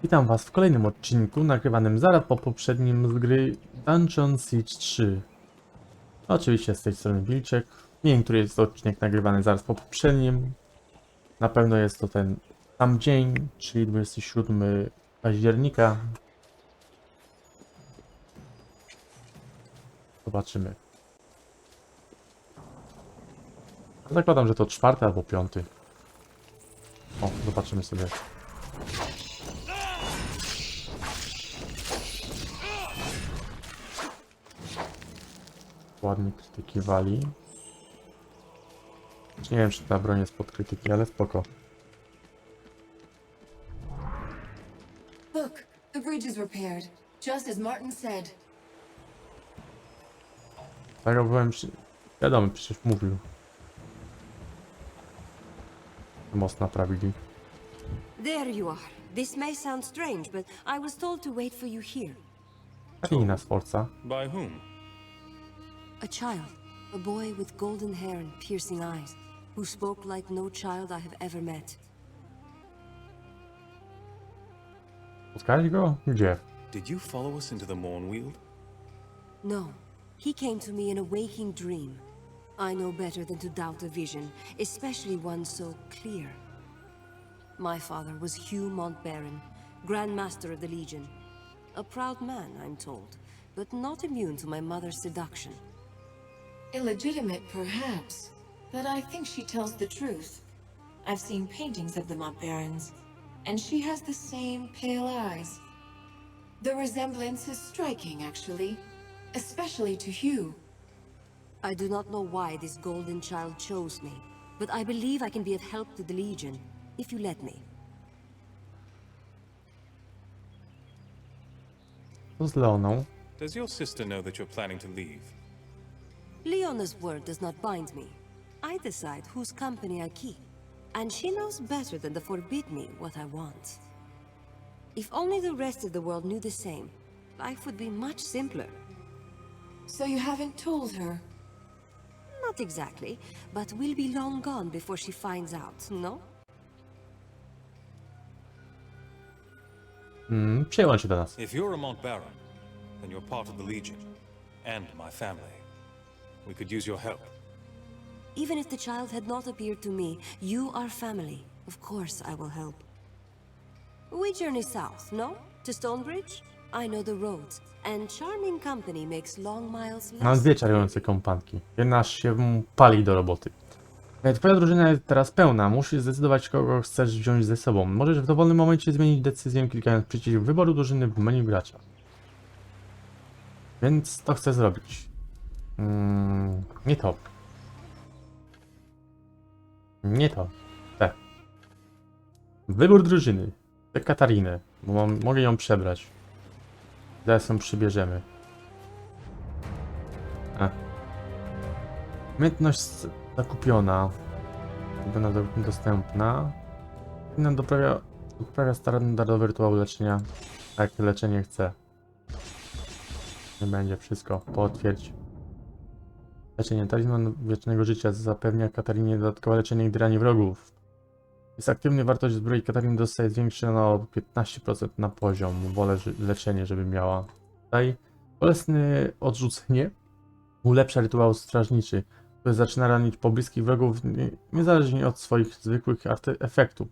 Witam Was w kolejnym odcinku nagrywanym zaraz po poprzednim z gry Dungeon Siege 3. Oczywiście z tej strony Wilczek. Nie wiem, który jest to odcinek nagrywany zaraz po poprzednim. Na pewno jest to ten sam dzień, czyli 27 października. Zobaczymy. Zakładam, że to 4 albo 5. O, zobaczymy sobie. Ładnie krytyki wali. Nie wiem, czy ta broń jest pod krytyki, ale spoko. Look, the bridge is repaired, just as Martin said. Tak, ja byłem wiadomo, przecież mówił. Most naprawili. There you are. This may sound strange, but I was told to wait for you here. Inna Sforza. By whom? A child, a boy with golden hair and piercing eyes, who spoke like no child I have ever met. Spotkałeś go? Gdzie? Did you follow us into the Mornweald? No, he came to me in a waking dream. I know better than to doubt a vision, especially one so clear. My father was Hugh Montbaron, Grand Master of the Legion. A proud man, I'm told, but not immune to my mother's seduction. Illegitimate, perhaps, but I think she tells the truth. I've seen paintings of the Montbarons, and she has the same pale eyes. The resemblance is striking, actually, especially to Hugh. I do not know why this golden child chose me, but I believe I can be of help to the Legion, if you let me. Co z Leoną? Does your sister know that you're planning to leave? Leona's word does not bind me. I decide whose company I keep, and she knows better than to forbid me what I want. If only the rest of the world knew the same, life would be much simpler. So you haven't told her? Not exactly, but we'll be long gone before she finds out, no? Przyłącz się do nas. If you're a Montbaron, then you're part of the Legion, and my family. We could use your help. Even if the child had not appeared to me, you are family. Of course I will help. We journey south, no? To Stonebridge? I know the roads, and charming company makes long miles Mam less. dwie czarujące kompanki. Jedna aż się pali do roboty. Twoja drużyna jest teraz pełna. Musisz zdecydować, kogo chcesz wziąć ze sobą. Możesz w dowolnym momencie zmienić decyzję, klikając przycisk wyboru drużyny w menu gracza. Więc to chcę zrobić. Nie to. Nie to. Te. Wybór drużyny. Tę Katarinę, bo mogę ją przebrać. Zaraz ją przybierzemy. Umiejętność zakupiona. Będą dostępna. Inna doprawia standardowy rytuał leczenia. Tak, leczenie chce. Nie będzie wszystko. Potwierdź. Leczenie. Talizman wiecznego życia zapewnia Katarinie dodatkowe leczenie, gdy rani wrogów. Jest aktywny, wartość zbroi Katariny dostaje zwiększona o 15% na poziom. Wolę leczenie, żeby miała. Tutaj bolesne odrzucenie ulepsza rytuał strażniczy, który zaczyna ranić pobliskich wrogów niezależnie od swoich zwykłych efektów.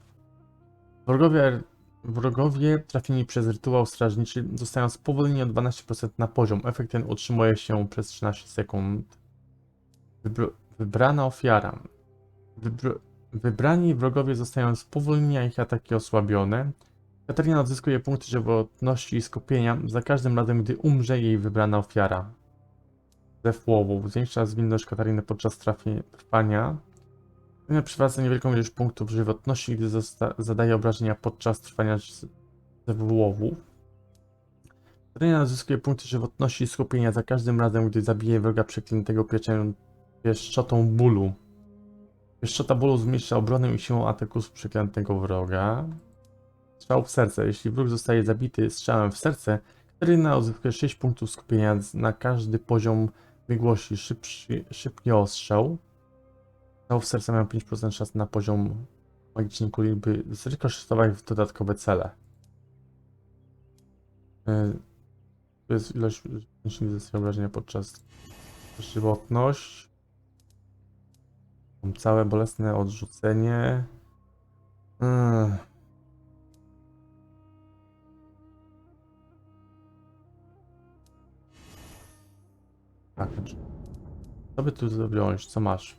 Wrogowie trafieni przez rytuał strażniczy dostają spowolnienie o 12% na poziom. Efekt ten utrzymuje się przez 13 sekund. Wybrana ofiara. Wybrani wrogowie zostają spowolnieni, a ich ataki osłabione. Katarina odzyskuje punkty żywotności i skupienia za każdym razem, gdy umrze jej wybrana ofiara. Zew łowów zwiększa zwinność Katariny podczas trwania. Przywraca niewielką ilość punktów żywotności, gdy zadaje obrażenia podczas trwania zewu łowów. Katarina odzyskuje punkty żywotności i skupienia za każdym razem, gdy zabije wroga przeklętego pieszczotą bólu. Pieszczota bólu zmniejsza obronę i siłę ataku z przeklętego wroga. Strzał w serce. Jeśli wróg zostaje zabity strzałem w serce, Katarina odzyskuje 6 punktów skupienia na każdy poziom biegłości. Szybki ostrzał. Strzał w serce mają 5% szans na poziom magicznej kuli, by zrykoszetować w dodatkowe cele. To jest ilość zniszczeń obrażenia podczas żywotność. Całe bolesne odrzucenie. Tak, co by tu wziąć? Co masz?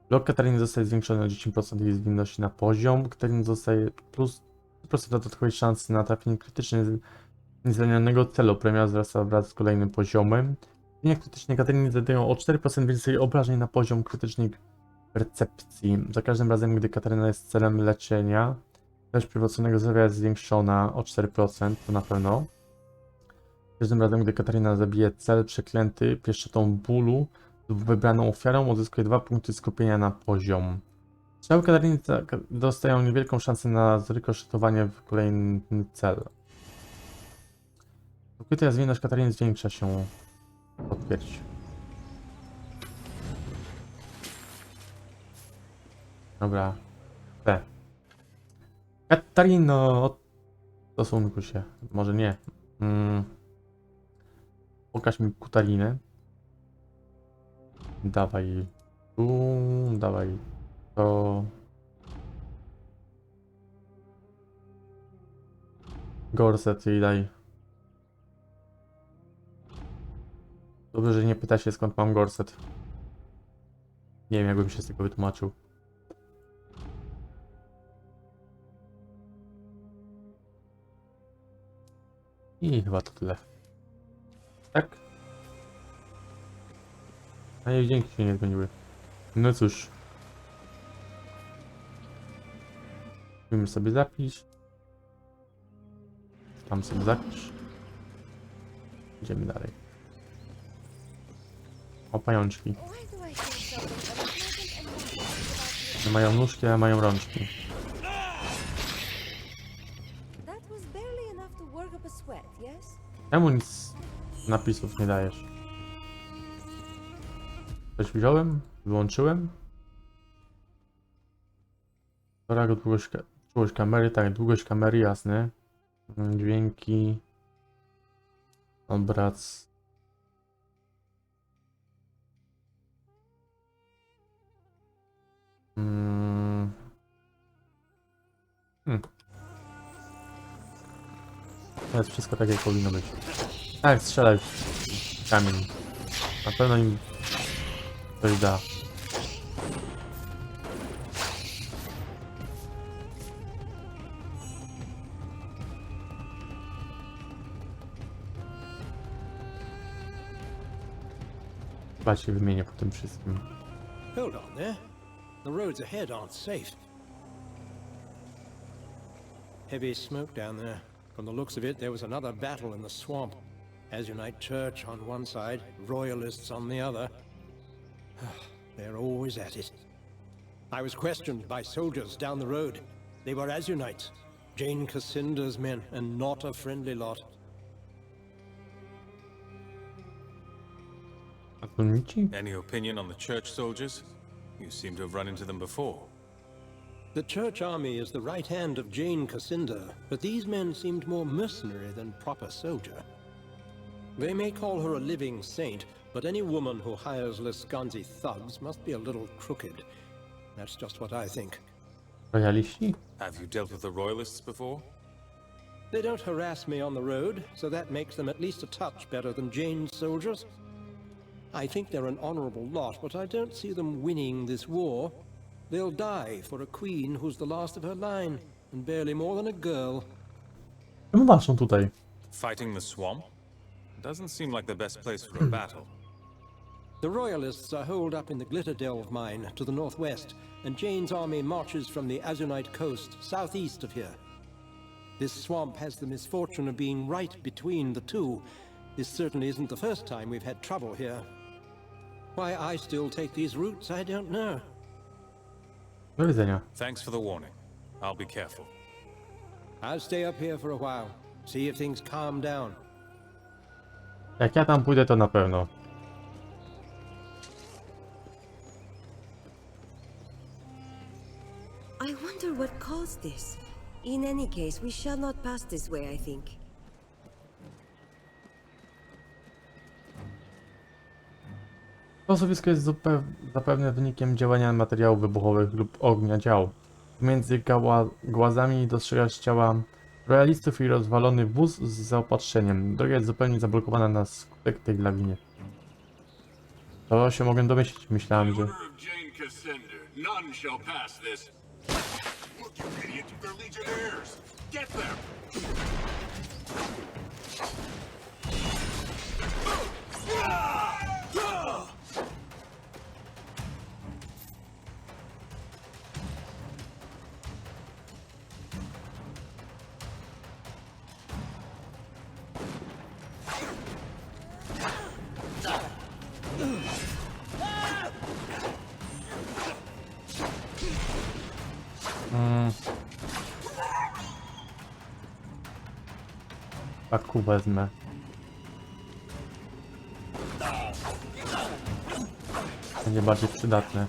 Blok Katariny zostaje zwiększony o 10% jej zwinności na poziom. Katarina dostaje plus 100% dodatkowej szansy na trafienie krytyczne niezranionego celu. Premia wzrasta wraz z kolejnym poziomem. Linie krytyczne Katariny zadają o 4% więcej obrażeń na poziom krytycznej percepcji. Za każdym razem, gdy Kataryna jest celem leczenia, ilość przywróconego zdrowia jest zwiększona o 4%, to na pewno. Za każdym razem, gdy Katarina zabije cel przeklęty pieszczotą bólu lub wybraną ofiarą, uzyskuje 2 punkty skupienia na poziom. Strzały Katariny dostają niewielką szansę na zrykoszetowanie w kolejny cel. Ukryta zwinność Katariny zwiększa się. Potwierdź. Dobra. Te. Katarino! Stosunku się. Może nie. Pokaż mi Katarinę. Dawaj tu, dawaj to. Gorset jej daj. Dobrze, że nie pyta się, skąd mam gorset. Nie wiem, jakbym się z tego wytłumaczył. I chyba to tyle. Tak? A jej dzięki się nie zmieniły. No cóż. Musimy sobie zapisz. Tam sobie zapisz. Idziemy dalej. O, pajączki. Nie mają nóżki, ale mają rączki. Czemu nic napisów nie dajesz? Coś wziąłem? Wyłączyłem? Dobra, czułość kamery, tak, długość kamery, jasne. Dźwięki. Obraz. To jest wszystko tak, jak powinno być. Tak, strzelaj w kamień. Na pewno im coś da. Chyba się wymienię po tym wszystkim. Hold on there. The roads ahead aren't safe. Heavy smoke down there. From the looks of it, there was another battle in the swamp. Azunite Church on one side, Royalists on the other. They're always at it. I was questioned by soldiers down the road. They were Azunites, Jane Cassinda's men, and not a friendly lot. Any opinion on the church soldiers? You seem to have run into them before. The church army is the right hand of Jane Cassinda, but these men seemed more mercenary than proper soldier. They may call her a living saint, but any woman who hires Lescanzi thugs must be a little crooked. That's just what I think. Royaliści? Have you dealt with the Royalists before? They don't harass me on the road, so that makes them at least a touch better than Jane's soldiers. I think they're an honorable lot, but I don't see them winning this war. They'll die for a queen who's the last of her line, and barely more than a girl. Czemu walczą tutaj? Fighting the swamp? Doesn't seem like the best place for a battle. The Royalists are holed up in the Glitterdelve mine to the northwest, and Jane's army marches from the Azunite coast southeast of here. This swamp has the misfortune of being right between the two. This certainly isn't the first time we've had trouble here. Why I still take these routes, I don't know. Do widzenia. Thanks for the warning. I'll be careful. I'll stay up here for a while, see if things calm down. Jak ja tam pójdę, to na pewno. I wonder what caused this. In any case, we shall not pass this way, I think. To zjawisko jest zapewne wynikiem działania materiałów wybuchowych lub ognia dział. Między głazami dostrzegasz ciała royalistów i rozwalony wóz z zaopatrzeniem. Droga jest zupełnie zablokowana na skutek tej lawiny. To się mogłem domyślić. Myślałem, że... Order of Jane Cassandra, none shall pass this. Look, you idiots, they're legionnaires. Get them! Paku wezmę. Będzie bardziej przydatne.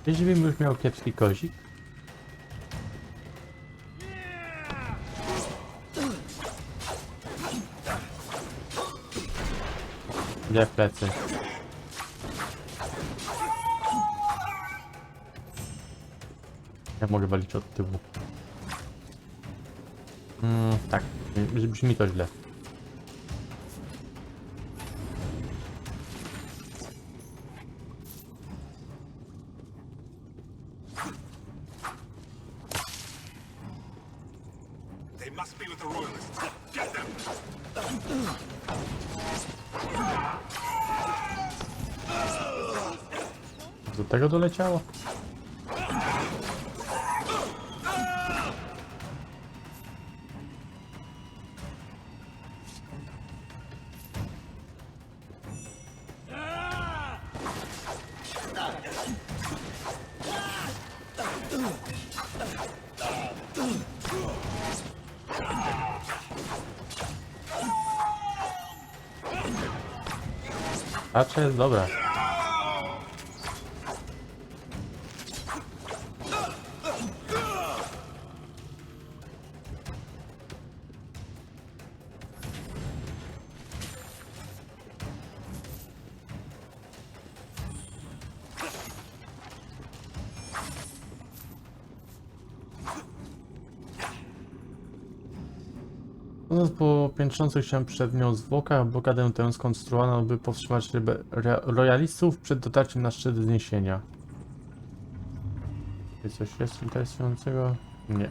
Jeśli bym już miał kiepski kozik. Gdzie w plecy? Ja mogę walić od tyłu. Tak, brzmi to źle. They must be with the Royalists. Get them! Do tego doleciało? Tarcza jest dobra. Po piętrzących się przed nią zwłokach blokadę tę skonstruowano, by powstrzymać royalistów przed dotarciem na szczyt wzniesienia. Czy coś jest interesującego? Nie.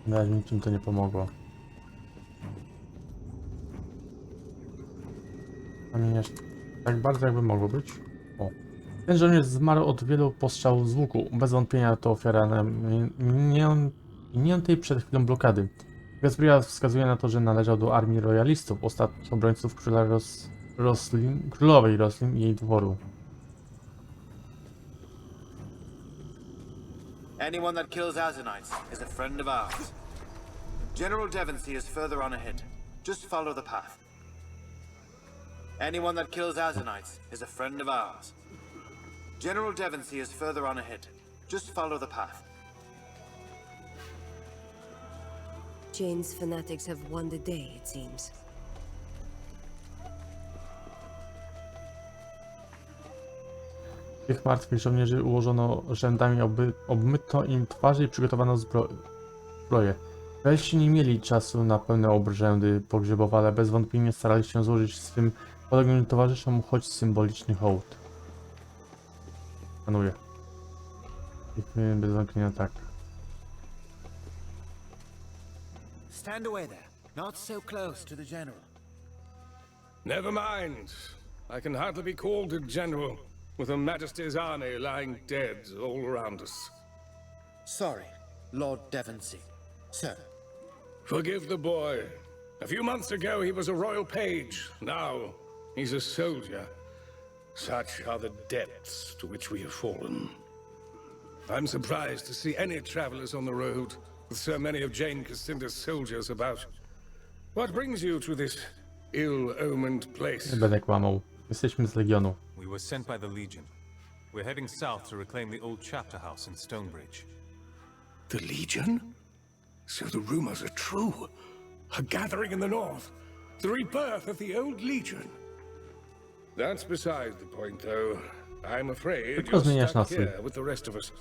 Na razie niczym to nie pomogło. A mnie nie tak bardzo jakby mogło być. O. Ten żołnierz zmarł od wielu postrzałów z łuku. Bez wątpienia to ofiara miniętej przed chwilą blokady. Zbroja wskazuje na to, że należał do armii royalistów, ostatnich obrońców królowej Roslin i jej dworu. Anyone that kills Azanites is a friend of ours. General Devoncy is further on ahead. Just follow the path. Anyone that kills Azanites is a friend of ours. General Devoncy is further on ahead. Just follow the path. Jane's fanatics have won the day, it seems. Tych martwych żołnierzy ułożono rzędami, obmyto im twarze i przygotowano zbroję. Welsi nie mieli czasu na pełne obrzędy pogrzebowe, ale bez wątpienia starali się złożyć swym poległym towarzyszom choć symboliczny hołd. Panuje. Bez wątpienia tak. Stand away there. Not so close to the general. Never mind. I can hardly be called a general, with Her Majesty's army lying dead all around us. Sorry, Lord Devonsey. Sir. Forgive the boy. A few months ago he was a royal page. Now he's a soldier. Such are the depths to which we have fallen. I'm surprised to see any travelers on the road, with so many of Jane Cassinda's soldiers about. What brings you to this ill-omened place? Nie będę kłamał. Jesteśmy z Legionu. We were sent by the Legion. We're heading south to reclaim the old chapter house in Stonebridge. The Legion? So the rumors are true. A gathering in the north. The rebirth of the old Legion. That's beside the point, though. I'm afraid Tylko you're zmieniasz stuck nastrój. here with the rest of us.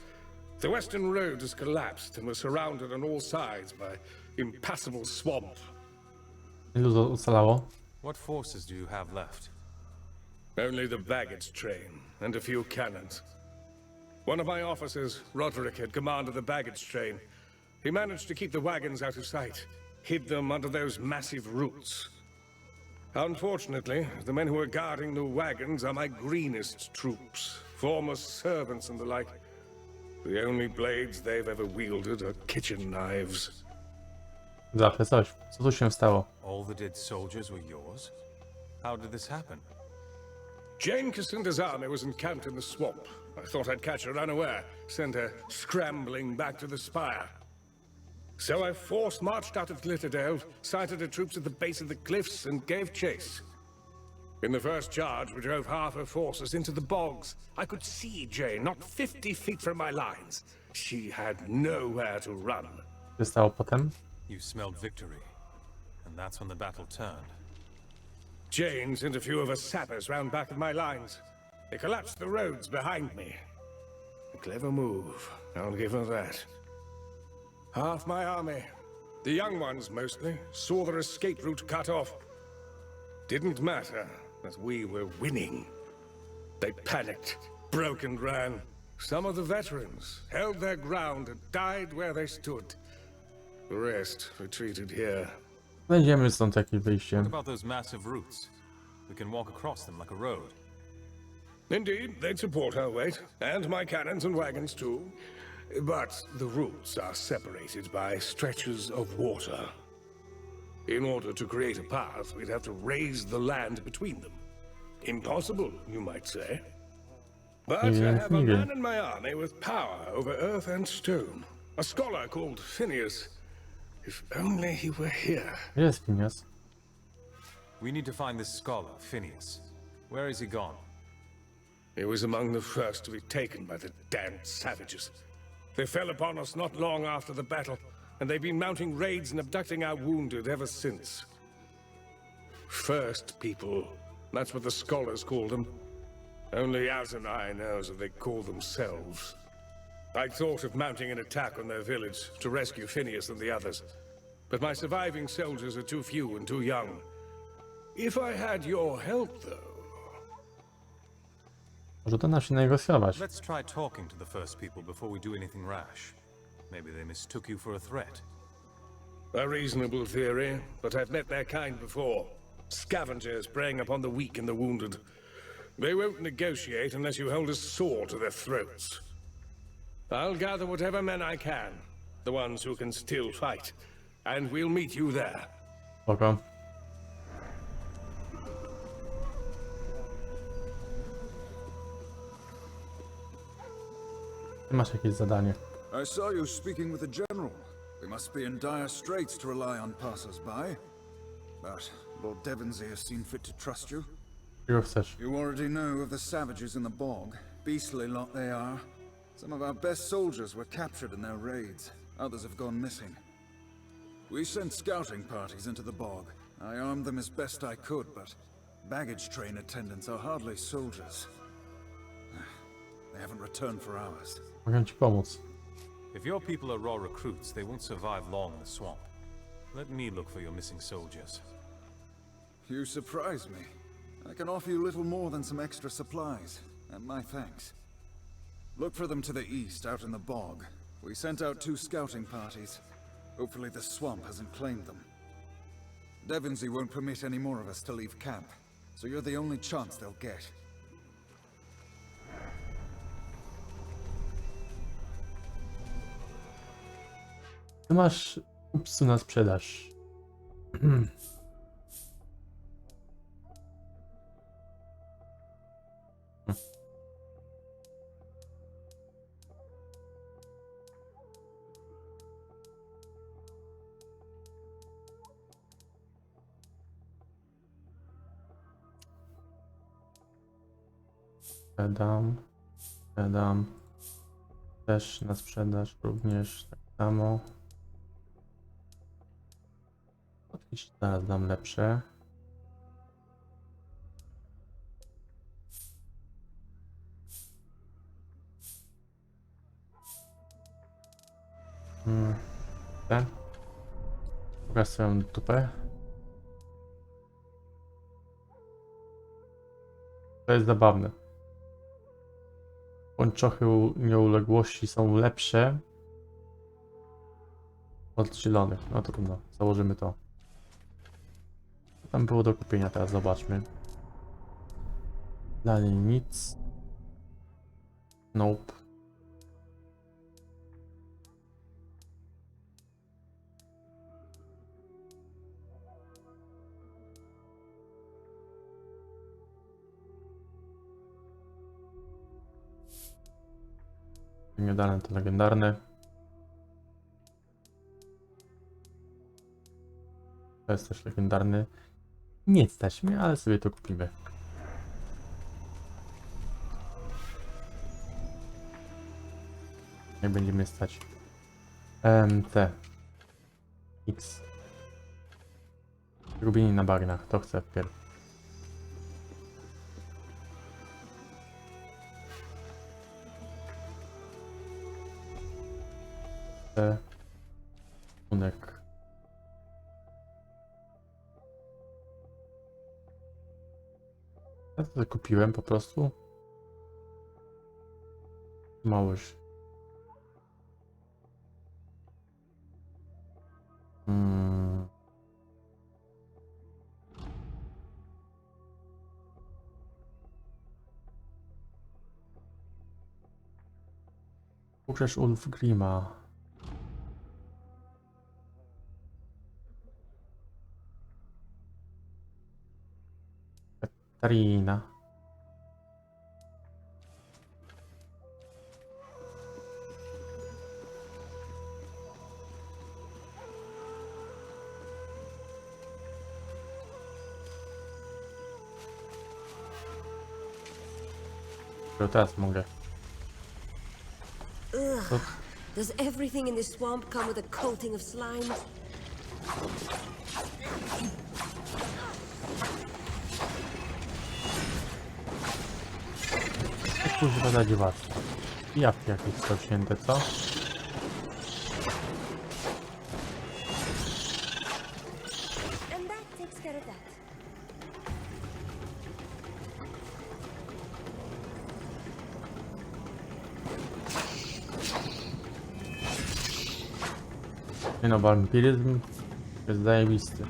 The western road has collapsed and we're surrounded on all sides by impassable swamp. Ilu ocalało? What forces do you have left? Only the baggage train and a few cannons. One of my officers, Roderick, had command of the baggage train. He managed to keep the wagons out of sight, hid them under those massive roots. Unfortunately, the men who are guarding the wagons are my greenest troops, former servants and the like. The only blades they've ever wielded are kitchen knives. Zawsze coś. Co tu się stało? All the dead soldiers were yours? How did this happen? Jane Cassinda's army was encamped in the swamp. I thought I'd catch her unaware, send her scrambling back to the spire. So I force-marched out of Glitterdale, sighted her troops at the base of the cliffs, and gave chase. In the first charge, we drove half her forces into the bogs. I could see Jane not 50 feet from my lines. She had nowhere to run. Co się stało potem? You smelled victory, and that's when the battle turned. Jane sent a few of her sappers round back of my lines. They collapsed the roads behind me. A clever move, I'll give her that. Half my army, the young ones mostly, saw their escape route cut off. Didn't matter, as we were winning. They panicked, broke and ran. Some of the veterans held their ground and died where they stood. The rest retreated here. Znajdziemy stąd jakieś What wyjście. about those massive roots? We can walk across them like a road. Indeed, they'd support our weight, and my cannons and wagons too. But the routes are separated by stretches of water. In order to create a path, we'd have to raise the land between them. Impossible, you might say. But I have a man in my army with power over earth and stone. A scholar called Phineas. If only he were here. Gdzie jest Phineas? We need to find this scholar, Phineas. Where is he gone? He was among the first to be taken by the damned savages. They fell upon us not long after the battle, and they've been mounting raids and abducting our wounded ever since. First people, that's what the scholars call them. Only Azanai knows what they call themselves. I thought of mounting an attack on their village to rescue Phineas and the others, but my surviving soldiers are too few and too young. If I had your help, though... Może to nam się negocjować. Let's try talking to the first people before we do anything rash. Maybe they mistook you for a threat. A reasonable theory, but I've met their kind before. Scavengers preying upon the weak and the wounded. They won't negotiate unless you hold a sword to their throats. I'll gather whatever men I can, the ones who can still fight, and we'll meet you there. Spoko. Ty masz jakieś zadanie. I saw you speaking with the general. We must be in dire straits to rely on passers-by. But Lord Devonsey has seen fit to trust you. Czego chcesz? You already know of the savages in the bog. Beastly lot they are. Some of our best soldiers were captured in their raids. Others have gone missing. We sent scouting parties into the bog. I armed them as best I could, but baggage train attendants are hardly soldiers. They haven't returned for hours. Mogę ci pomóc. If your people are raw recruits, they won't survive long in the swamp. Let me look for your missing soldiers. You surprise me. I can offer you little more than some extra supplies, and my thanks. Look for them to the east, out in the bog. We sent out 2 scouting parties. Hopefully the swamp hasn't claimed them. Devonsey won't permit any more of us to leave camp, so you're the only chance they'll get. Ty masz upsy na sprzedaż. Sprzedam. Też na sprzedaż również tak samo. Oczywiście zaraz dam lepsze. Ten. Pokaż swoją dupę. To jest zabawne. Pończochy nieuległości są lepsze od zielonych. No to trudno. Założymy to. Co tam było do kupienia teraz? Zobaczmy. Dalej nic. Nope. Niedane to legendarne. To jest też legendarny. Nie stać mnie, ale sobie to kupimy. Jak będziemy stać. T. X. Robienie na bagnach. To chcę wpierw. Odcinek. Ja to kupiłem po prostu. Małyż. Ukrzesz Ulfgrima. Katarina. Teraz mogę. Ugh. Does everything in this swamp come with a coating of slime? Kurwa za dziewactwo. Jabłki jakieś wciągnięte, co? And that takes care of that. Nie no, wampiryzm jest zajebisty.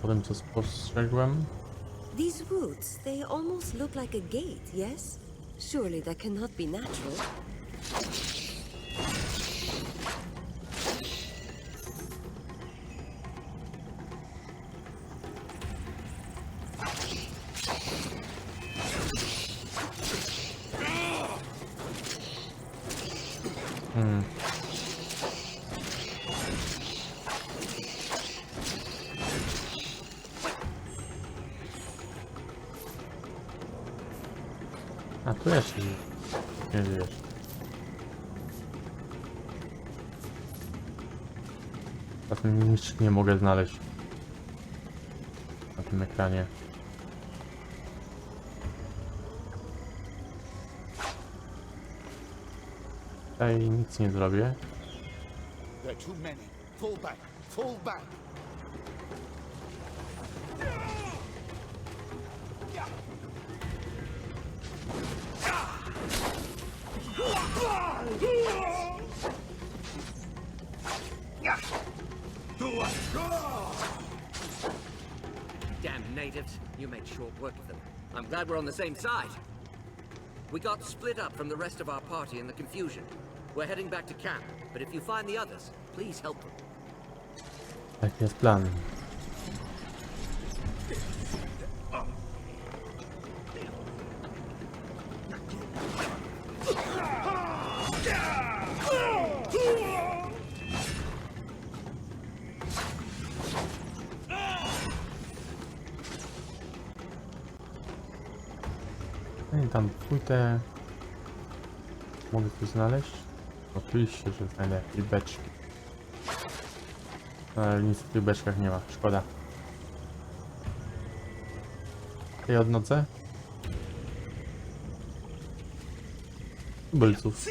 Po tym, co spostrzegłem. These roots, they almost look like a gate, yes? Surely that cannot be natural. A tu jeszcze nie wiesz. Czasem nic nie mogę znaleźć na tym ekranie. Tutaj nic nie zrobię. There are too many. Fall back. Fall back. Damn natives. You made short work of them. I'm glad we're on the same side. We got split up from the rest of our party in the confusion. We're heading back to camp, but if you find the others, please help them. Jaki jest plan? Tam płytę. Mogę tu znaleźć? Oczywiście, że znajdę jakieś beczki. No, ale nic w tych beczkach nie ma, szkoda. Tej odnodzę? Tubylców.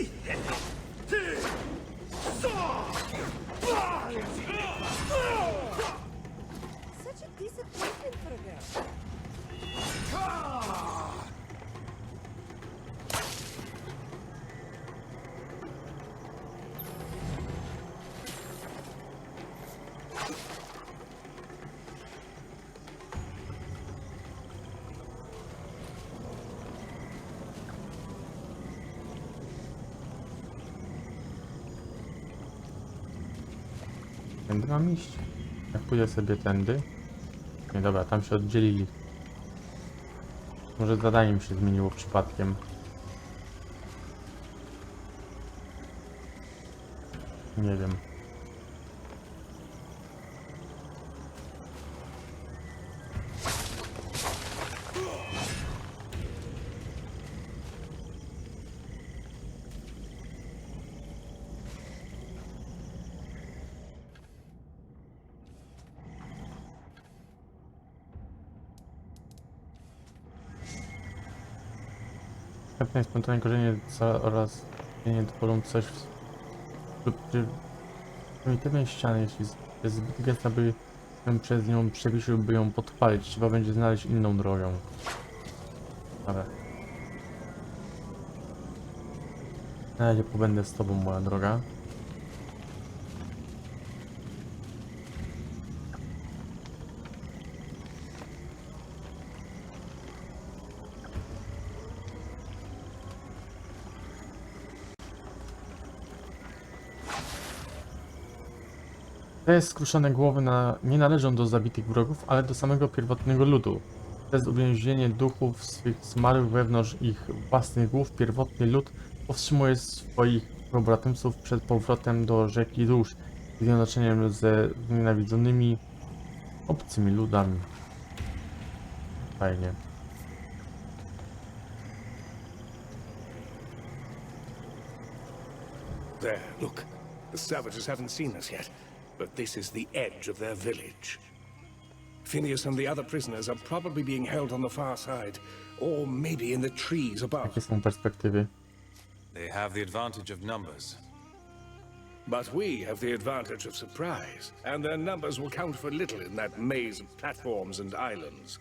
Tędy mam iść? Jak pójdę sobie tędy? Nie, dobra, tam się oddzielili. Może zadanie mi się zmieniło przypadkiem. Nie wiem. Następne spontaniczne korzenie oraz dozwolą coś lub prymitywnej ściany, jeśli jest zbyt gęsta, by przez nią przewisił, by ją podpalić. Trzeba będzie znaleźć inną drogę. Dobra. Na razie pobędę z tobą, moja droga. Te skruszone głowy nie należą do zabitych wrogów, ale do samego pierwotnego ludu. Przez uwięzienie duchów swych zmarłych wewnątrz ich własnych głów, pierwotny lud powstrzymuje swoich pobratymców przed powrotem do rzeki dusz i zjednoczeniem ze znienawidzonymi obcymi ludami. Fajnie. There, look. The savages haven't seen us yet, but this is the edge of their village. Phineas and the other prisoners are probably being held on the far side, or maybe in the trees above. Jakie są perspektywy? They have the advantage of numbers. But we have the advantage of surprise, and their numbers will count for little in that maze of platforms and islands.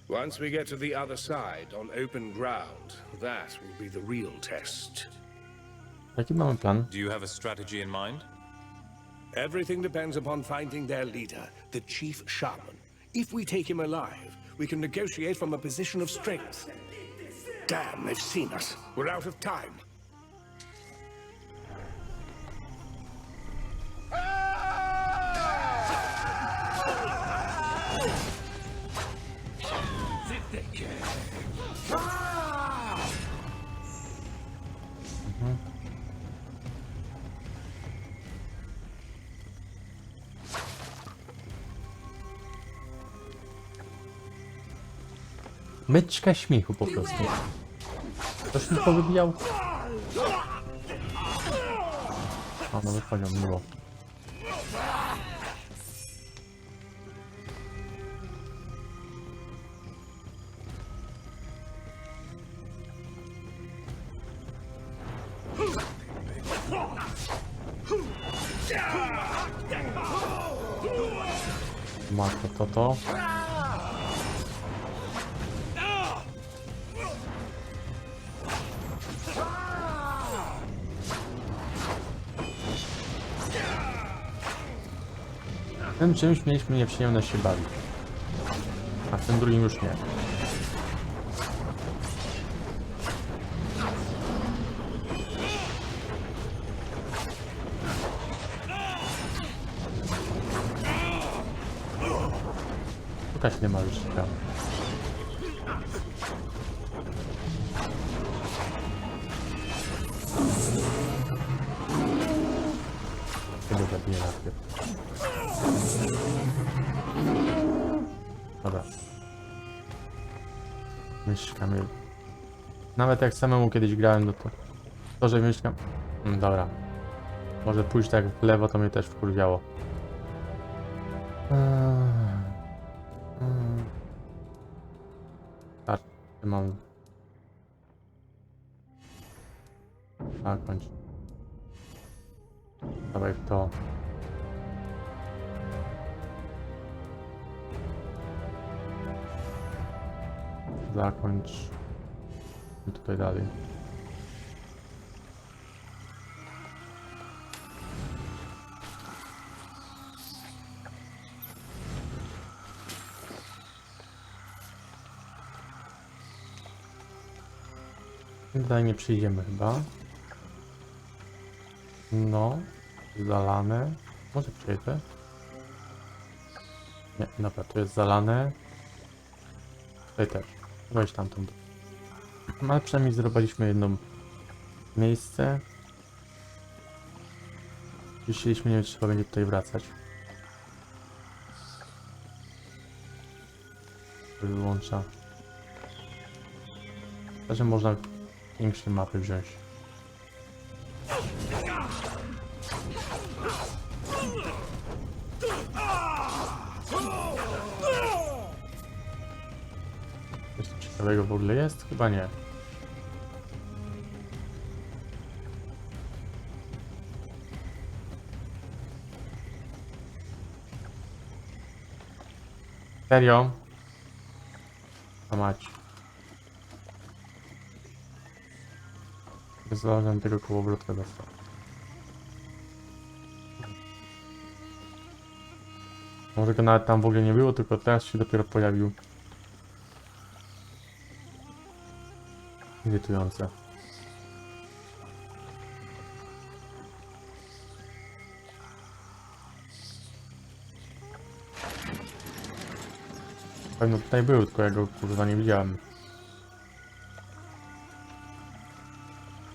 Once we get to the other side, on open ground, that will be the real test. Jaki mamy plan? Do you have a strategy in mind? Everything depends upon finding their leader, the chief shaman. If we take him alive, we can negotiate from a position of strength. Damn, they've seen us. We're out of time. Beczka śmiechu po prostu. Ktoś mi powybijał? A no wychodzią, miło. Matko, to. Tym czymś mieliśmy nieprzyjemność się bawić. A w tym drugim już nie. Szukać nie ma już ciekawe. Tego zabiję najpierw. Dobra. Myszka mi... Nawet jak samemu kiedyś grałem, no to że myszka... Dobra. Może pójść tak w lewo, to mnie też wkurwiało. Tak, mam... Zakończ. Dawaj w to. Zakończ. I tutaj dalej. Tutaj nie przyjdziemy chyba. No. Zalane. Może przejdę? Nie, dobra, to jest zalane. Tutaj też. Weź tamtąd. No, ale przynajmniej zrobiliśmy jedno miejsce. Jeśli chcieliśmy, nie wiem, czy trzeba będzie tutaj wracać. Wyłącza. Także można większe mapy wziąć. Coś tu ciekawego w ogóle jest? Chyba nie. Serio? A mać. Znalazłem tego kołowrotka dostał. Może go nawet tam w ogóle nie było, tylko teraz się dopiero pojawił. Irytujące. Pewno tutaj był, tylko ja go kurwa nie widziałem.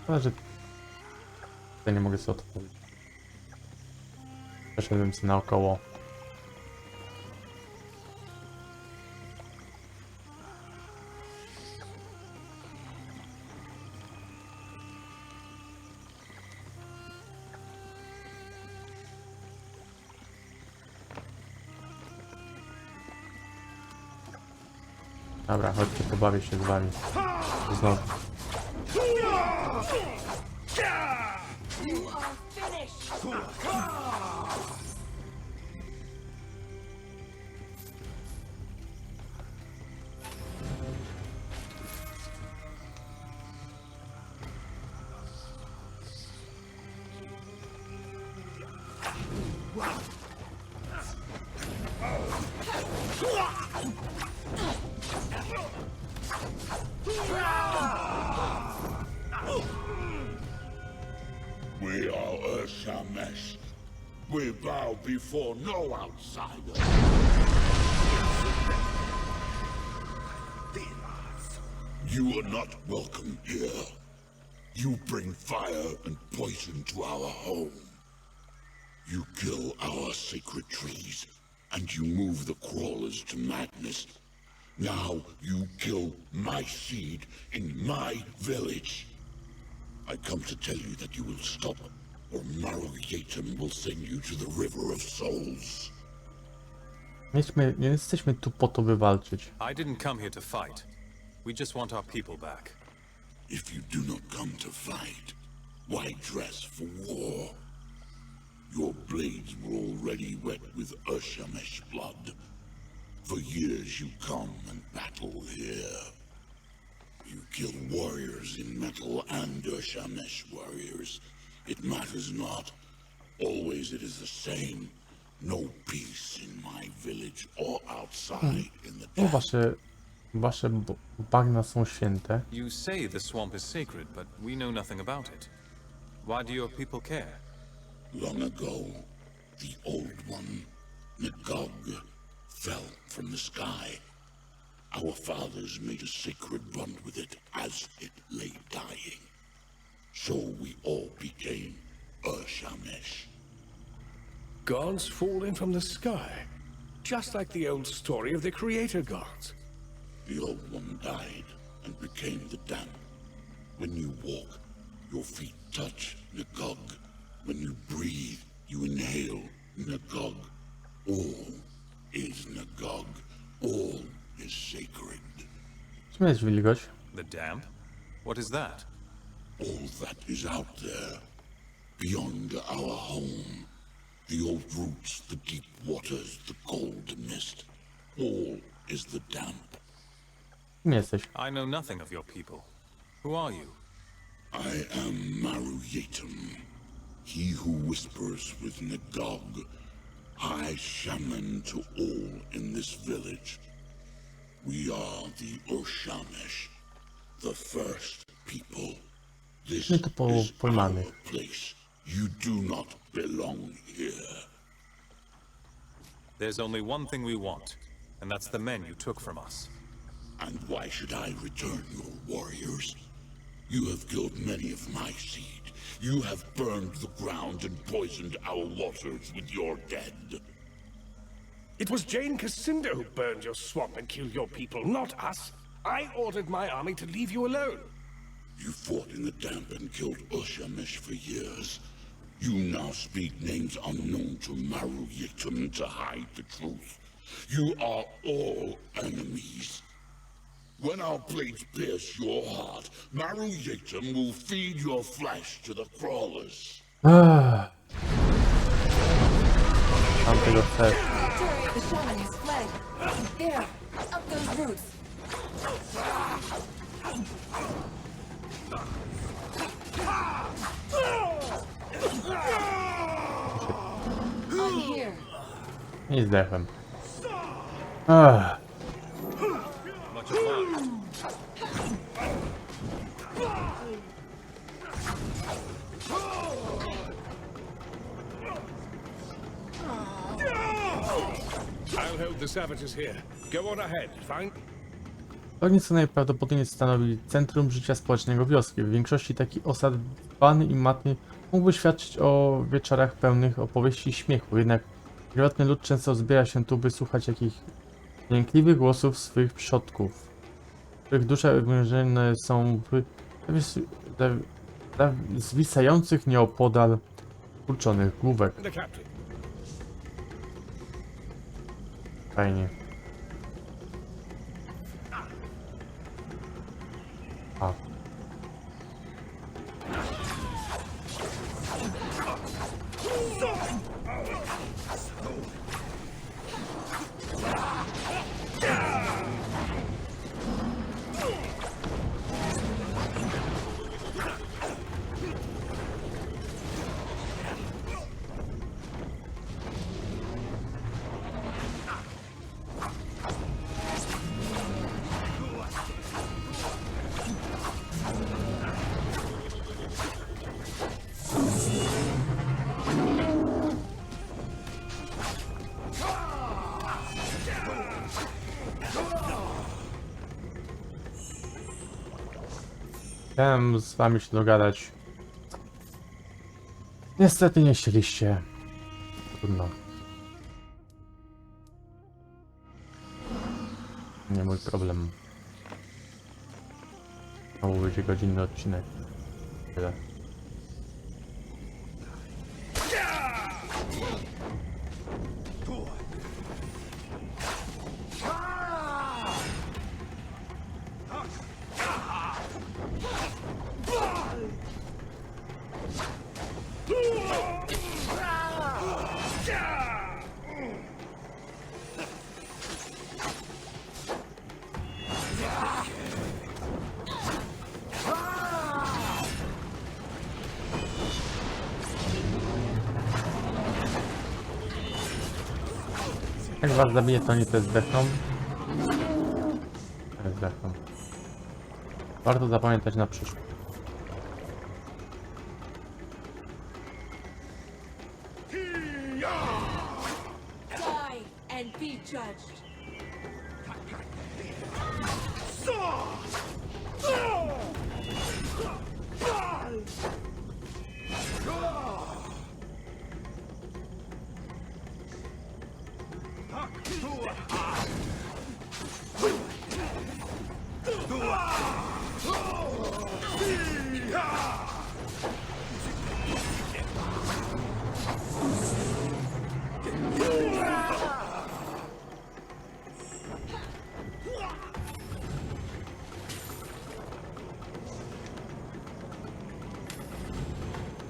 Ale że tutaj nie mogę sobie odpowiedzieć. Przeszedłem sobie naokoło. Dobra, chodźcie, pobawię się z wami. Znowu. We are Urshamesh. We bow before no outsider. You are not welcome here. You bring fire and poison to our home. You kill our sacred trees, and you move the crawlers to madness. Now you kill my seed in my village. I come to tell you that you will stop, or Maru-yatum will send you to the River of Souls. Nie jesteśmy tu po to, by walczyć. I didn't come here to fight. We just want our people back. If you do not come to fight, why dress for war? Your blades were already wet with Urshamesh blood. For years you come and battle here. You kill warriors in metal and Urshamesh warriors. It matters not. Always it is the same. No peace in my village or outside in the No, desert. wasze bagna są święte. You say the swamp is sacred, but we know nothing about it. Why do your people care? Long ago, the Old One, Nagog, fell from the sky. Our fathers made a sacred bond with it as it lay dying. So we all became Urshamesh. Gods falling from the sky. Just like the old story of the creator gods. The Old One died and became the damp. When you walk, your feet touch Nagog. When you breathe, you inhale Nagog. All is Nagog. All is sacred. Czym jest wilgoć? The damp? What is that? All that is out there, beyond our home. The old roots, the deep waters, the cold mist. All is the damp. Kim jesteś? I know nothing of your people. Who are you? I am Maru-yatum, he who whispers with Nagog, high shaman to all in this village. We are the Urshamesh, the first people. This My tu is pojmany. our place. You do not belong here. There's only one thing we want, and that's the men you took from us. And why should I return your warriors? You have killed many of my seed. You have burned the ground and poisoned our waters with your dead. It was Jane Cassinda who burned your swamp and killed your people, not us. I ordered my army to leave you alone. You fought in the damp and killed Urshamesh for years. You now speak names unknown to Maru-yatum to hide the truth. You are all enemies. When our blades pierce your heart, Maru-yatum will feed your flesh to the crawlers. Mam tego chcę. The shaman has fled. There, up those roots. I'm here. Nie zdechłem. Much obliged. I'll hold the savages here. Go on ahead, find... Ognisko najprawdopodobniej stanowi centrum życia społecznego wioski. W większości taki osad dbany i matny mógłby świadczyć o wieczorach pełnych opowieści i śmiechu, jednak prywatny lud często zbiera się tu, by słuchać jakichś jękliwych głosów swych przodków, których dusze więzione są w zwisających nieopodal kurczonych główek. The captain. Fajnie. A. Chciałem z wami się dogadać. Niestety nie chcieliście. Trudno. Nie mój problem. To będzie godzinny odcinek. Tyle. Jak was zabije, to oni też zdechną. Też zdechną. Warto zapamiętać na przyszłość. Die and be judged.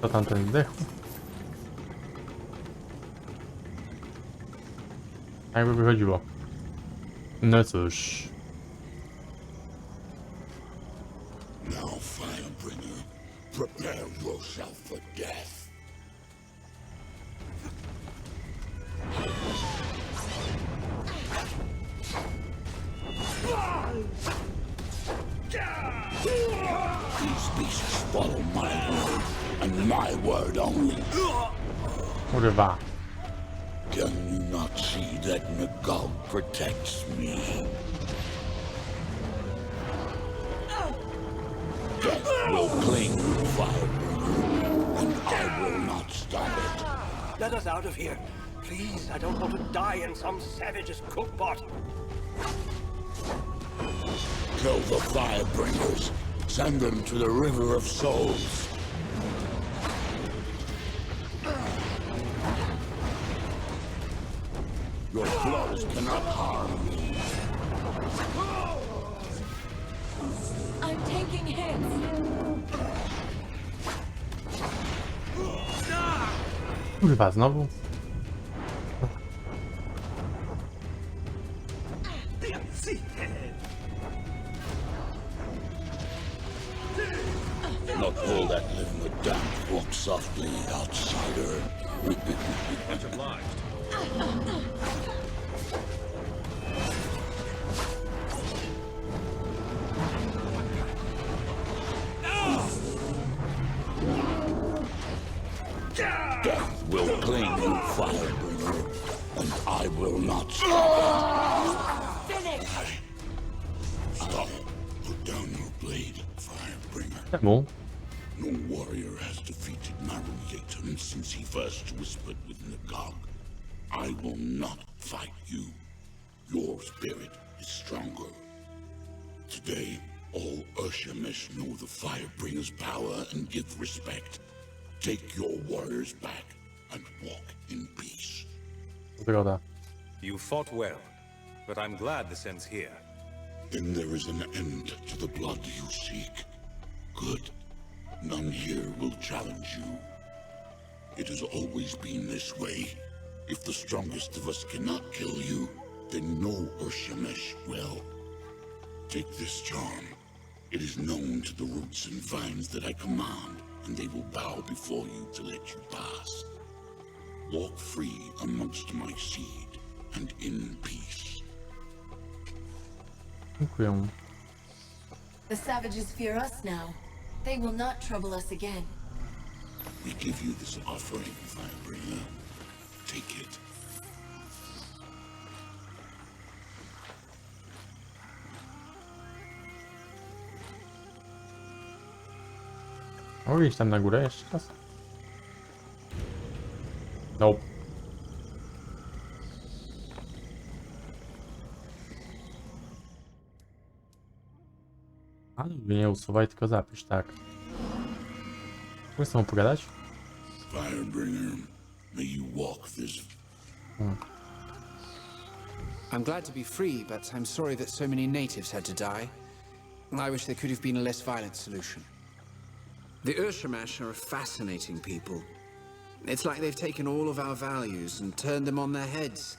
To tamten zdechł. A jakby wychodziło. No cóż. Now, Firebringer, prepare yourself for death. These beasts follow my word, and my word only. Kurwa. Can you not see that Nagal protects me? Death will cling to Firebringer, and I will not stop it. Let us out of here. Please, I don't want to die in some savage's cookpot. Kill the Firebringers. Send them to the River of Souls. Your blows cannot harm me. I'm taking hits. Kurwa, znowu? Not all that live in the damp walk softly, outsider. Much obliged. Death will claim you, Firebringer, and I will not stop Finish. it. Stop. Put down your blade, Firebringer. Czemu? No warrior has defeated Maru-yatum since he first whispered with Nagog. I will not fight you. Your spirit is stronger. Today, all Urshamesh know the Firebringer's power and give respect. Take your warriors back and walk in peace. Zgoda. You fought well, but I'm glad this ends here. Then there is an end to the blood you seek. Good. None here will challenge you. It has always been this way. If the strongest of us cannot kill you, then no Urshamesh will. Take this charm. It is known to the roots and vines that I command, and they will bow before you to let you pass. Walk free amongst my seed, and in peace. Dziękuję. The savages fear us now. They will not trouble us again. We give you this offering, Firebringer. Take it. Mogę iść tam na górę jeszcze raz? Nope. A, nie usuwaj, tylko zapisz, tak. Mogę z tobą pogadać? Firebringer, may you walk this. I'm glad to be free, but I'm sorry that so many natives had to die. I wish there could have been a less violent solution. The Urshamash are a fascinating people. It's like they've taken all of our values and turned them on their heads,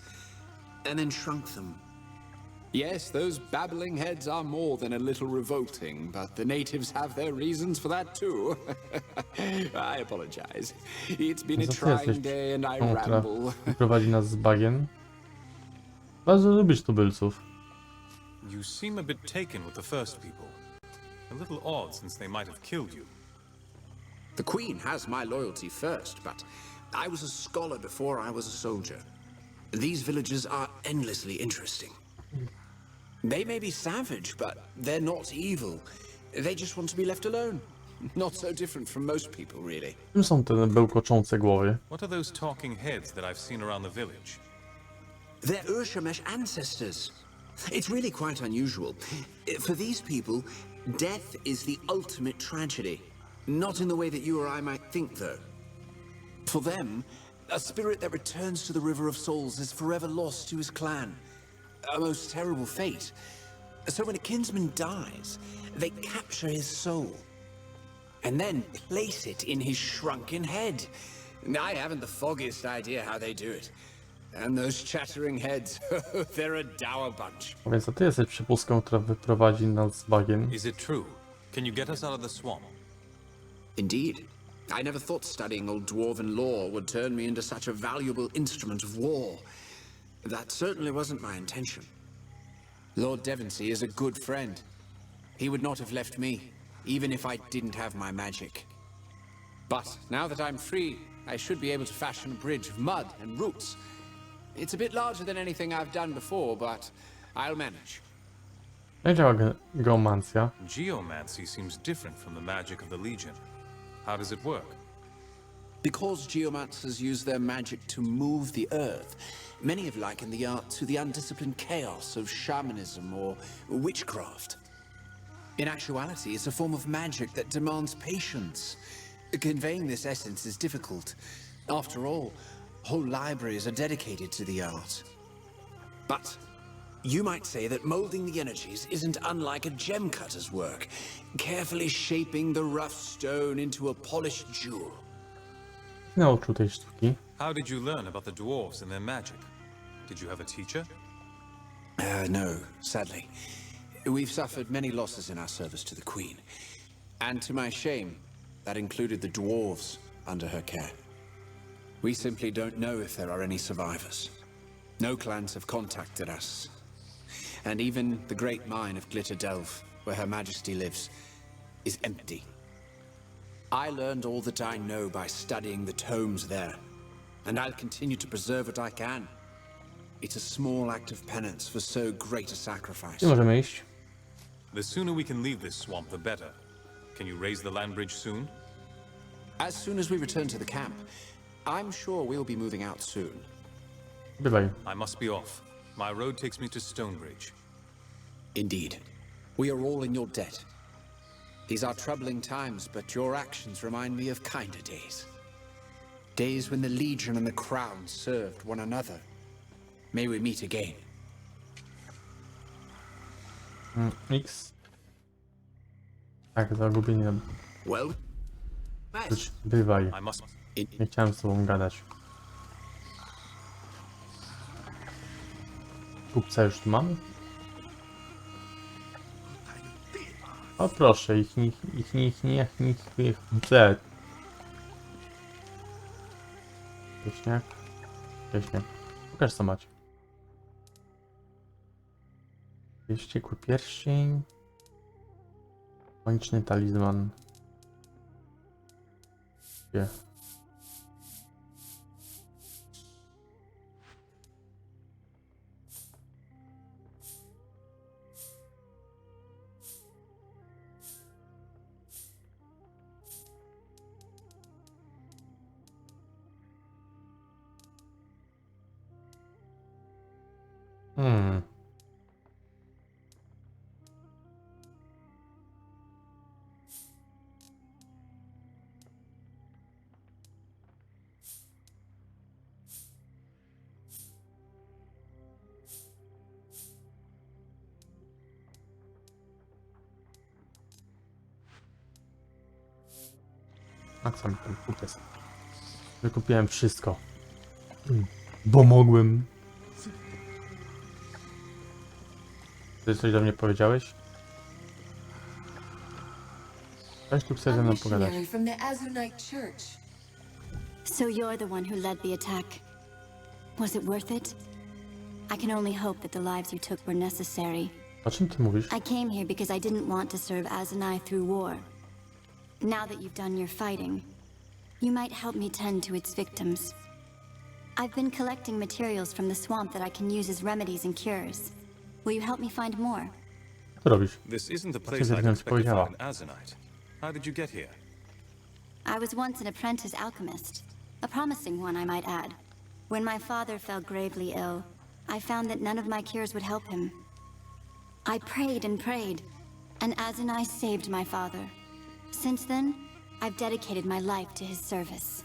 and then shrunk them. Yes, those babbling heads are more than a little revolting, but the natives have their reasons for that too. I apologize. It's been a Co ty jesteś trying day and I tą, która ramble. prowadzi nas z bagien? Bardzo lubisz tubylców. You seem a bit taken with the first people. A little odd since they might have killed you. The Queen has my loyalty first, but I was a scholar before I was a soldier. These villagers are endlessly interesting. They may be savage, but they're not evil. They just want to be left alone. Not so different from most people, really. Czym są te bełkoczące głowy? What are those talking heads that I've seen around the village? They're Urshamesh ancestors. It's really quite unusual. For these people, death is the ultimate tragedy. Not in the way that you or I might think, though. For them, a spirit that returns to the River of Souls is forever lost to his clan. A most terrible fate. So when a kinsman dies, they capture his soul. And then place it in his shrunken head. I haven't the foggiest idea how they do it. And those chattering heads, they're a dour bunch. A więc to ty jesteś przepustką, która wyprowadzi nas z bagien. Is it true? Can you get us out of the swamp? Indeed. I never thought studying old dwarven lore would turn me into such a valuable instrument of war. That certainly wasn't my intention. Lord Devonsey is a good friend. He would not have left me, even if I didn't have my magic. But now that I'm free, I should be able to fashion a bridge of mud and roots. It's a bit larger than anything I've done before, but I'll manage. Jak działa geomancja? Geomancy seems different from the magic of the Legion. How does it work? Because geomancers use their magic to move the earth, many have likened the art to the undisciplined chaos of shamanism or witchcraft. In actuality, it's a form of magic that demands patience. Conveying this essence is difficult. After all, whole libraries are dedicated to the art. But you might say that molding the energies isn't unlike a gem cutter's work, carefully shaping the rough stone into a polished jewel. Nauczył tej sztuki. How did you learn about the dwarves and their magic? Did you have a teacher? No, sadly. We've suffered many losses in our service to the Queen. And to my shame, that included the dwarves under her care. We simply don't know if there are any survivors. No clans have contacted us. And even the great mine of Glitter Delve, where Her Majesty lives, is empty. I learned all that I know by studying the tomes there, and I'll continue to preserve what I can. It's a small act of penance for so great a sacrifice. Gdzie możemy iść? The sooner we can leave this swamp, the better. Can you raise the land bridge soon? As soon as we return to the camp, I'm sure we'll be moving out soon. Bywaj. I must be off. My road takes me to Stonebridge. Indeed. We are all in your debt. These are troubling times, but your actions remind me of kinder days. Days when the Legion and the Crown served one another. May we meet again. X. Tak, zagubienie. Well, Bywaj. I must. Nie chciałem z tobą gadać. Kupca już tu mamy? O proszę, ich chcę. Wieśniak. Wieśniak. Pokaż co macie. Wściekły pierścień. Magiczny talizman. Gdzie? A co mi tam kupec? Wykupiłem wszystko. Bo mogłem. Ty coś do mnie powiedziałeś? Weź tu chce A ze mną pogadać. missionary from the Azunite Church. So you're the one who led the attack. Was it worth it? I can only hope that the lives you took were necessary. O czym ty mówisz? I came here because I didn't want to serve Azunai through war. Now that you've done your fighting, you might help me tend to its victims. I've been collecting materials from the swamp that I can use as remedies and cures. Will you help me find more? Co robisz? This isn't the Co ci place I'd zewnątrz expect to find powiedziała? an Azanite. How did you get here? I was once an apprentice alchemist, a promising one, I might add. When my father fell gravely ill, I found that none of my cures would help him. I prayed and prayed, and Azunai saved my father. Since then, I've dedicated my life to his service.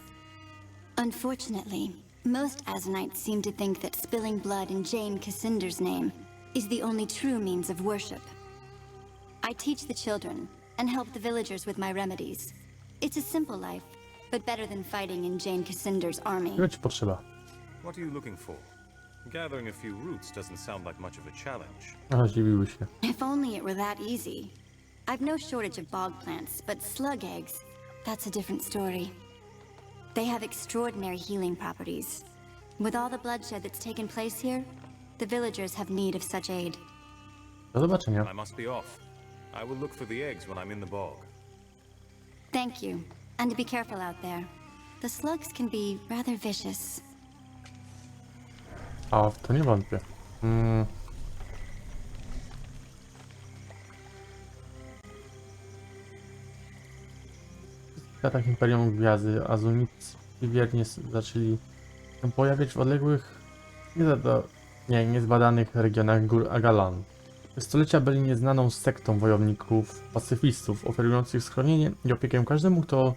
Unfortunately, most Azunites seem to think that spilling blood in Jane Cassinder's name is the only true means of worship. I teach the children and help the villagers with my remedies. It's a simple life, but better than fighting in Jane Cassinder's army. Czego ci potrzeba? What are you looking for? Gathering a few roots doesn't sound like much of a challenge. A, zdziwiły się. If only it were that easy. I've no shortage of bog plants, but slug eggs, that's a different story. They have extraordinary healing properties. With all the bloodshed that's taken place here, the villagers have need of such aid. Do zobaczenia. I must be off. I will look for the eggs when I'm in the bog. Thank you, and be careful out there. The slugs can be rather vicious. A w to nie wątpię. W latach Imperium Gwiazdy Azunicy wiernie zaczęli się pojawiać w odległych, niezbadanych regionach gór Agalan. Przez stulecia byli nieznaną sektą wojowników pacyfistów, oferujących schronienie i opiekę każdemu, kto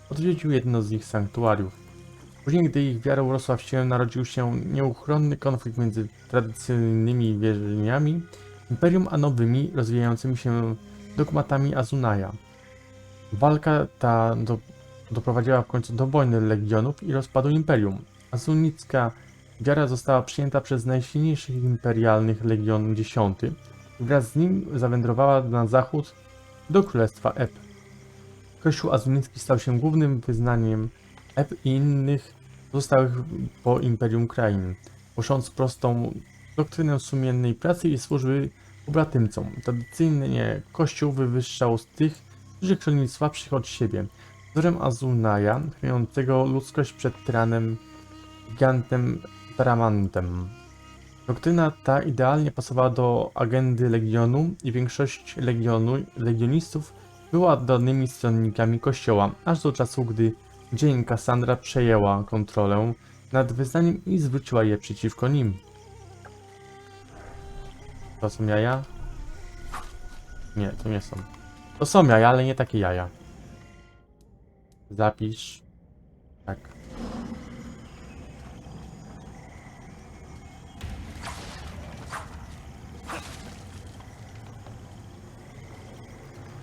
odwiedził jedno z ich sanktuariów. Później, gdy ich wiara urosła w siłę, narodził się nieuchronny konflikt między tradycyjnymi wierzeniami Imperium a nowymi, rozwijającymi się dogmatami Azunaja. Walka ta doprowadziła w końcu do wojny legionów i rozpadu Imperium. Azunicka wiara została przyjęta przez najsilniejszych imperialnych Legion X i wraz z nim zawędrowała na zachód do Królestwa Eb. Kościół azunicki stał się głównym wyznaniem Eb i innych pozostałych po Imperium krain, głosząc prostą doktrynę sumiennej pracy i służby pobratymcom. Tradycyjnie Kościół wywyższał z tych, którzy chronili słabszych od siebie, wzorem Azunaja, chroniącego ludzkość przed tyranem, gigantem Taramantem. Doktryna ta idealnie pasowała do agendy Legionu i większość legionistów była oddanymi stronnikami Kościoła, aż do czasu, gdy Jane Cassandra przejęła kontrolę nad wyznaniem i zwróciła je przeciwko nim. To są jaja? Nie, to nie są. To są jaja, ale nie takie jaja. Zapisz. Tak.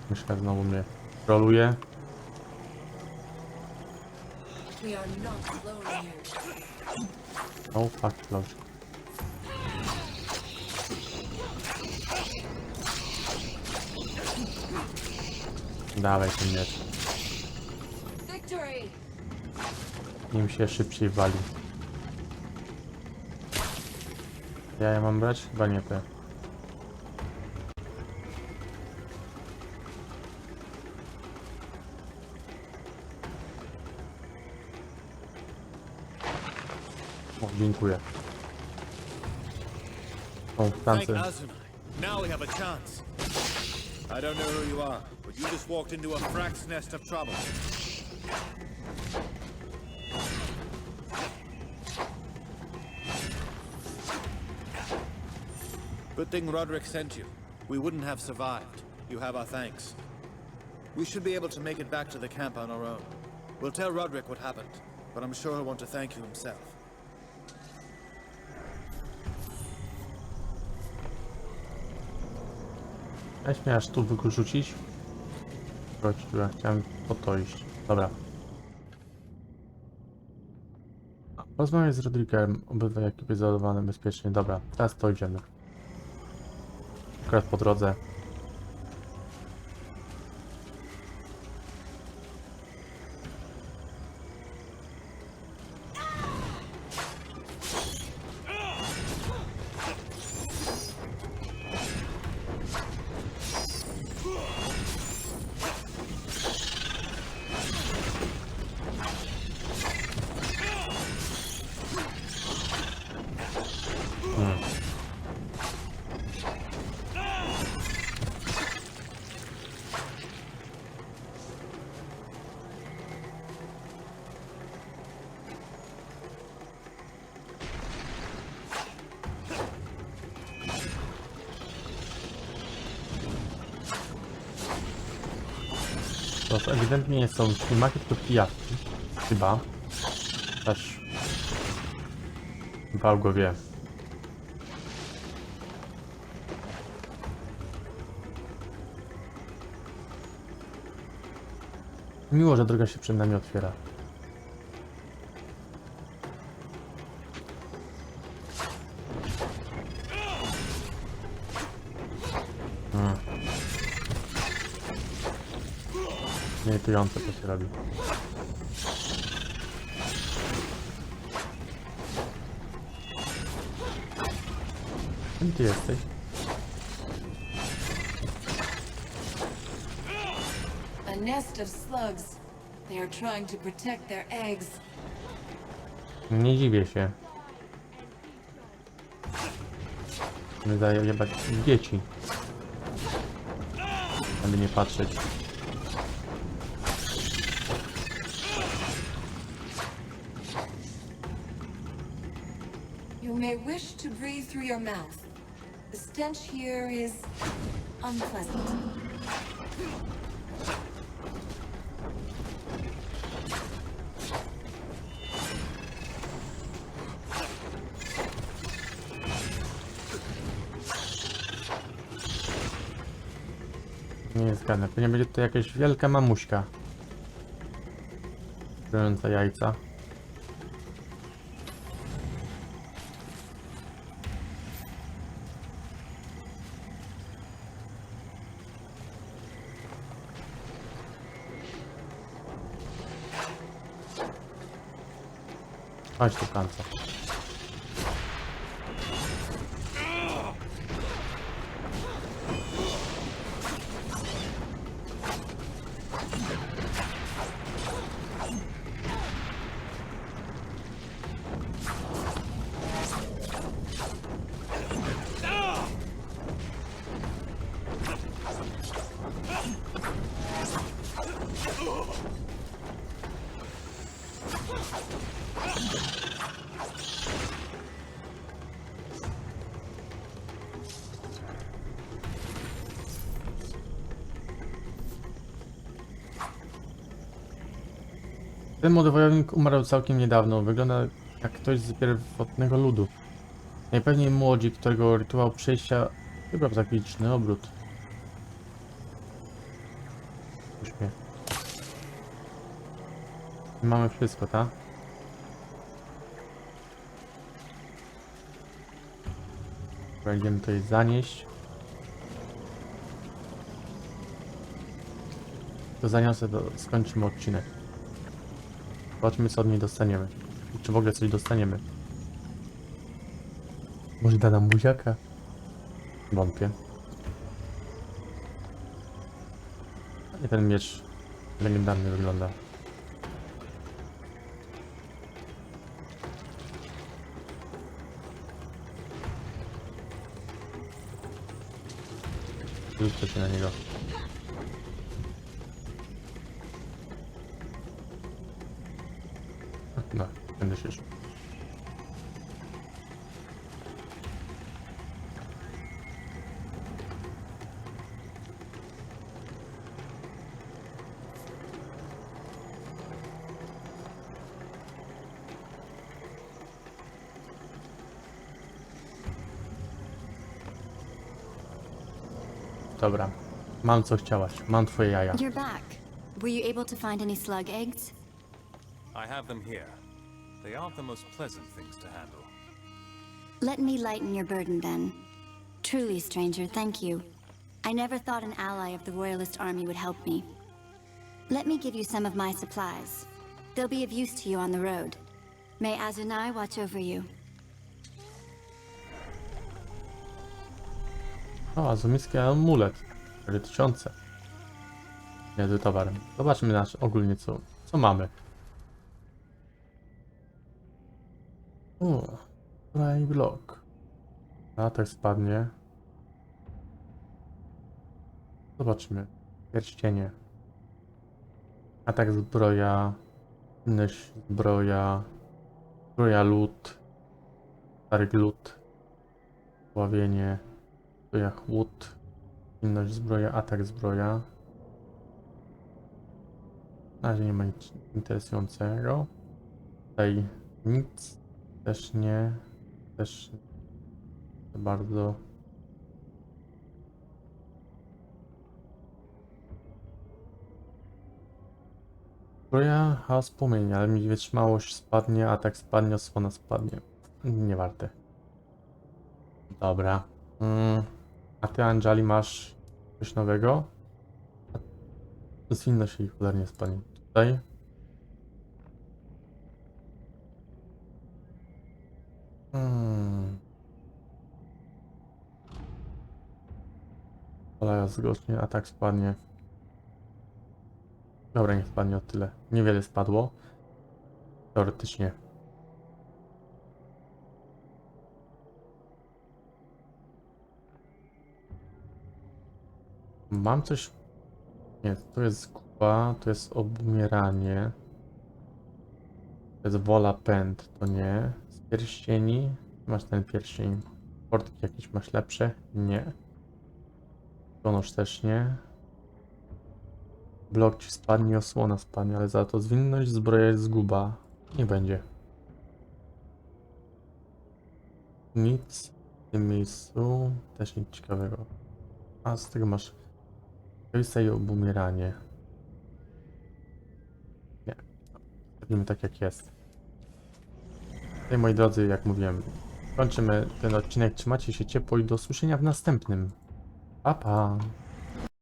Myszka znowu mnie troluje. We are not alone here. Oh fuck, close. Dawaj ten miecz. Victory! Nim się szybciej wali. Ja mam brać? Chyba nie te. O, dziękuję. O, w Thank tamce. Azunai. Now we have a chance. I don't know who you are, but you just walked into a frac's nest of trouble. Good thing Roderick sent you. We wouldn't have survived. You have our thanks. We should be able to make it back to the camp on our own. We'll tell Roderick what happened, but I'm sure he'll want to thank you himself. Weź mnie aż tu wyrzucić. Chodź, tu ja chciałem po to iść. Dobra. Porozmawiaj z Rodriguem, obydwaj ekipy załadowane bezpiecznie. Dobra, teraz to idziemy. Akurat po drodze. To ewidentnie nie są ślimaki, tylko pijawki. Chyba. Też. Wał go wie. Miło, że droga się przed nami otwiera. Irytujące to się robi. Kim ty jesteś? A nest of slugs. They are trying to protect their eggs. Nie dziwię się. Wydaje jebać dzieci. Aby nie patrzeć. You may wish to breathe through your mouth. The stench here is unpleasant. Nie zgadnę. Pewnie będzie to jakaś wielka mamuśka. Trująca jajca. Chodź tu, kanca. Ten młody wojownik umarł całkiem niedawno. Wygląda jak ktoś z pierwotnego ludu. Najpewniej młodzi, którego rytuał przejścia wybrał taki liczny obrót. Uśmiech. Mamy wszystko, tak? Będziemy tutaj zanieść. To zaniosę, skończymy odcinek. Zobaczmy, co od niej dostaniemy. I czy w ogóle coś dostaniemy. Może da nam buziaka? Wątpię. I ten miecz legendarny wygląda. Rzucę się na niego. No, będę się szło. Dobra, mam co chciałaś, mam twoje jaja. You're back. Were you able to find any slug eggs? I have them here. They aren't the most pleasant things to handle. Let me lighten your burden then. Truly, stranger, thank you. I never thought an ally of the Royalist army would help me. Let me give you some of my supplies. They'll be of use to you on the road. May Azunai watch over you. O, azumicki amulet. 4000. Niezły towar. Zobaczmy nasz ogólnie co mamy. O, Flying Block. Atak spadnie. Zobaczmy. Pierścienie. Atak zbroja. Inność zbroja. Zbroja lód. Stary glut. Pławienie. Zbroja chłód. Inność zbroja. Atak zbroja. Na razie nie ma nic interesującego. Tutaj nic. Też nie. Też nie bardzo. Zbroja chaos płomienia, ale mi wytrzymałość spadnie, atak spadnie, osłona spadnie. Nie warte. Dobra. A ty, Anjali, masz coś nowego? Zwinność jej cholernie spadnie. Tutaj. Oleja zgocznie, atak spadnie. Dobra, nie spadnie o tyle. Niewiele spadło. Teoretycznie. Mam coś... Nie, to jest guba, to jest obumieranie. To jest wola pęd, to nie. Z pierścieni. Masz ten pierścień. Portki jakieś masz lepsze? Nie. Konosz też nie. Blok ci spadnie, osłona spadnie, ale za to zwinność, zbroja jest zguba. Nie będzie. Nic w tym miejscu. Też nic ciekawego. A z tego masz Kejsa i obumieranie. Nie. Zrobimy tak jak jest. Tutaj, moi drodzy, jak mówiłem, kończymy ten odcinek. Trzymajcie się ciepło i do usłyszenia w następnym. Pa, pa.